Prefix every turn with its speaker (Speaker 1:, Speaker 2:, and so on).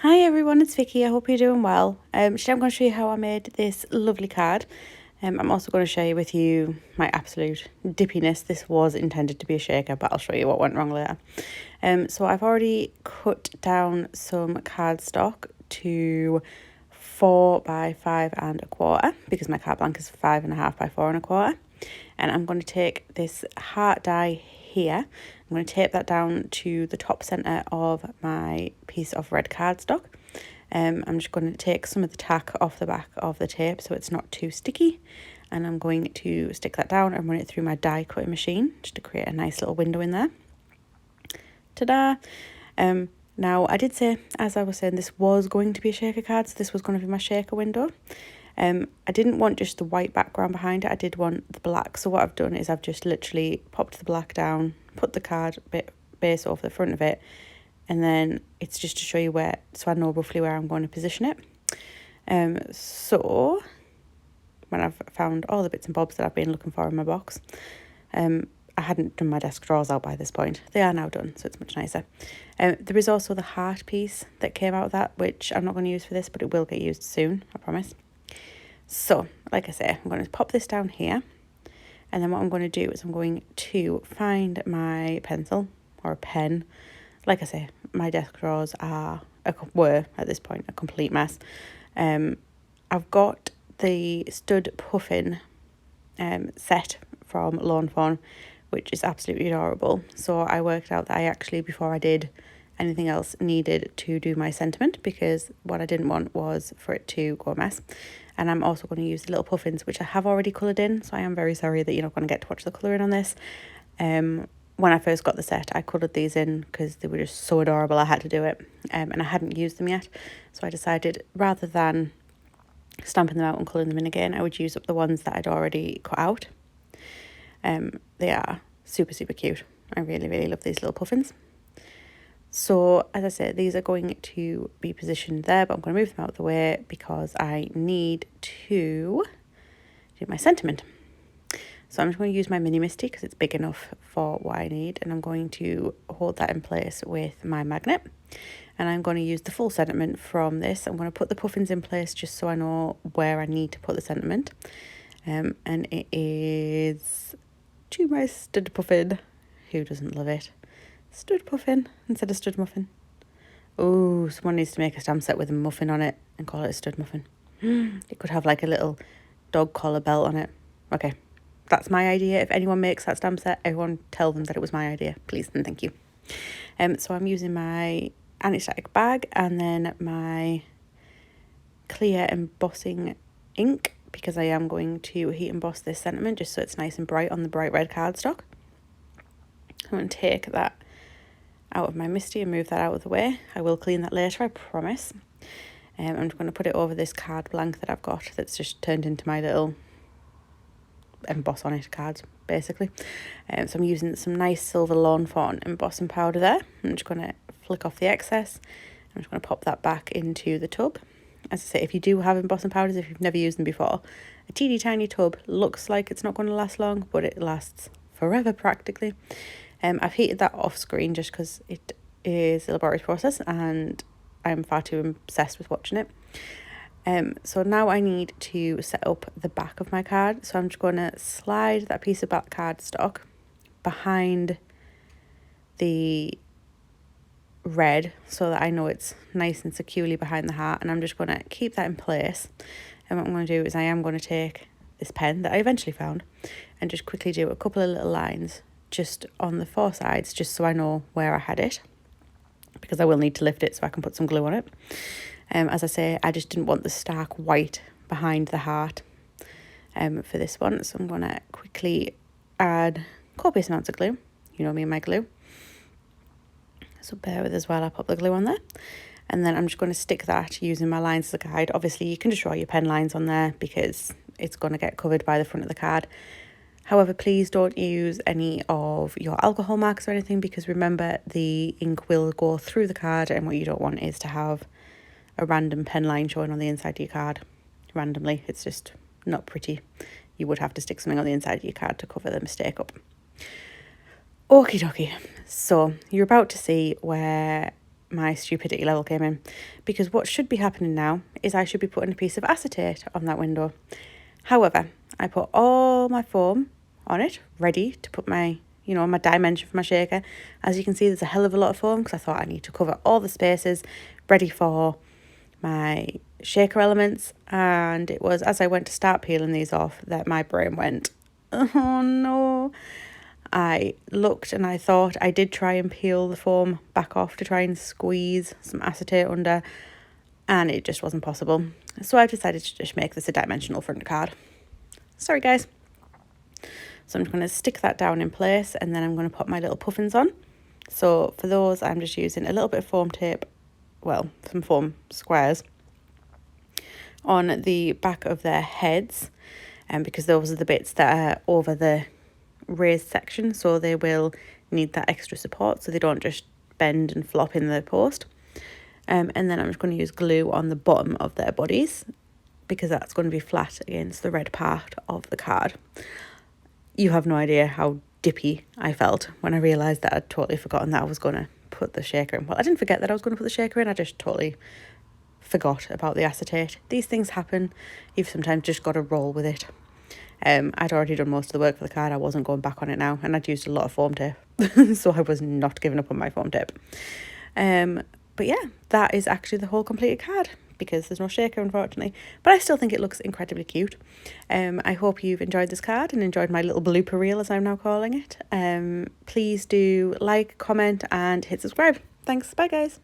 Speaker 1: Hi everyone, it's Vicky. I hope you're doing well. Today I'm going to show you how I made this lovely card. I'm also going to share with you my absolute dippiness. This was intended to be a shaker, but I'll show you what went wrong later. So I've already cut down some cardstock to 4 by 5 1/4 because my card blank is 5.5 by 4 1/4. And I'm going to take this heart die here. I'm going to tape that down to the top centre of my piece of red cardstock. I'm just going to take some of the tack off the back of the tape so it's not too sticky, and I'm going to stick that down and run it through my die cutting machine just to create a nice little window in there. Ta-da! Now I did say, as I was saying, this was going to be a shaker card, so this was going to be my shaker window. I didn't want just the white background behind it, I did want the black. So what I've done is I've just literally popped the black down, put the card base over the front of it, and then it's just to show you where, so I know roughly where I'm going to position it. So when I've found all the bits and bobs that I've been looking for in my box, I hadn't done my desk drawers out by this point. They are now done, so it's much nicer. There is also the heart piece that came out of that, which I'm not going to use for this, but it will get used soon, I promise. So, like I say, I'm going to pop this down here, and then what I'm going to do is I'm going to find my pencil or a pen. Like I say, my desk drawers were at this point a complete mess. I've got the stud Puffin set from Fawn, which is absolutely adorable. So I worked out that I actually, before I did anything else, needed to do my sentiment, because what I didn't want was for it to go a mess. And I'm also going to use the little puffins, which I have already coloured in, so I am very sorry that you're not going to get to watch the colouring on this. When I first got the set, I coloured these in because they were just so adorable, I had to do it. And I hadn't used them yet, so I decided rather than stamping them out and colouring them in again, I would use up the ones that I'd already cut out. They are super, super cute. I really, really love these little puffins. So, as I said, these are going to be positioned there, but I'm going to move them out of the way because I need to do my sentiment. So I'm just going to use my mini Misty because it's big enough for what I need, and I'm going to hold that in place with my magnet. And I'm going to use the full sentiment from this. I'm going to put the puffins in place just so I know where I need to put the sentiment. And it is to my stud puffin. Who doesn't love it? Stud puffin instead of stud muffin. Oh, someone needs to make a stamp set with a muffin on it and call it a stud muffin. It could have like a little dog collar belt on it. Okay, that's my idea. If anyone makes that stamp set, everyone tell them that it was my idea, please and thank you. So I'm using my anti-static bag and then my clear embossing ink, because I am going to heat emboss this sentiment just so it's nice and bright on the bright red cardstock. I'm going to take that out of my Misty and move that out of the way. I will clean that later, I promise. I'm just going to put it over this card blank that I've got that's just turned into my little emboss on it cards, basically. So I'm using some nice silver Fawn embossing powder there. I'm just going to flick off the excess. I'm just going to pop that back into the tub. As I say, if you do have embossing powders, if you've never used them before, a teeny tiny tub looks like it's not going to last long, but it lasts forever practically. I've heated that off screen just because it is a laborious process and I'm far too obsessed with watching it. So now I need to set up the back of my card. So I'm just going to slide that piece of back cardstock behind the red so that I know it's nice and securely behind the heart, and I'm just going to keep that in place. And what I'm going to do is I am going to take this pen that I eventually found and just quickly do a couple of little lines just on the four sides, just so I know where I had it, because I will need to lift it so I can put some glue on it. As I say, I just didn't want the stark white behind the heart for this one, so I'm going to quickly add copious amounts of glue. You know me and my glue, so bear with us while I pop the glue on there. And then I'm just going to stick that using my lines as a guide. Obviously you can just draw your pen lines on there because it's going to get covered by the front of the card. However, please don't use any of your alcohol markers or anything, because remember, the ink will go through the card, and what you don't want is to have a random pen line showing on the inside of your card randomly. It's just not pretty. You would have to stick something on the inside of your card to cover the mistake up. Okie dokie. So you're about to see where my stupidity level came in, because what should be happening now is I should be putting a piece of acetate on that window. However, I put all my foam on it, ready to put my, my dimension for my shaker. As you can see, there's a hell of a lot of foam because I thought I need to cover all the spaces, ready for my shaker elements. And it was as I went to start peeling these off that my brain went, oh no. I looked and I thought I did try and peel the foam back off to try and squeeze some acetate under, and it just wasn't possible. So I decided to just make this a dimensional front card. Sorry guys. So I'm just going to stick that down in place, and then I'm going to put my little puffins on. So for those, I'm just using a little bit of foam tape, well, some foam squares on the back of their heads, and because those are the bits that are over the raised section, so they will need that extra support so they don't just bend and flop in the post. And then I'm just going to use glue on the bottom of their bodies because that's going to be flat against the red part of the card. You have no idea how dippy I felt when I realised that I'd totally forgotten that I was going to put the shaker in. Well, I didn't forget that I was going to put the shaker in, I just totally forgot about the acetate. These things happen. You've sometimes just got to roll with it. I'd already done most of the work for the card. I wasn't going back on it now, and I'd used a lot of foam tape, so I was not giving up on my foam tape. But yeah, that is actually the whole completed card, because there's no shaker, unfortunately. But I still think it looks incredibly cute. I hope you've enjoyed this card and enjoyed my little blooper reel, as I'm now calling it. Please do like, comment, and hit subscribe. Thanks. Bye, guys.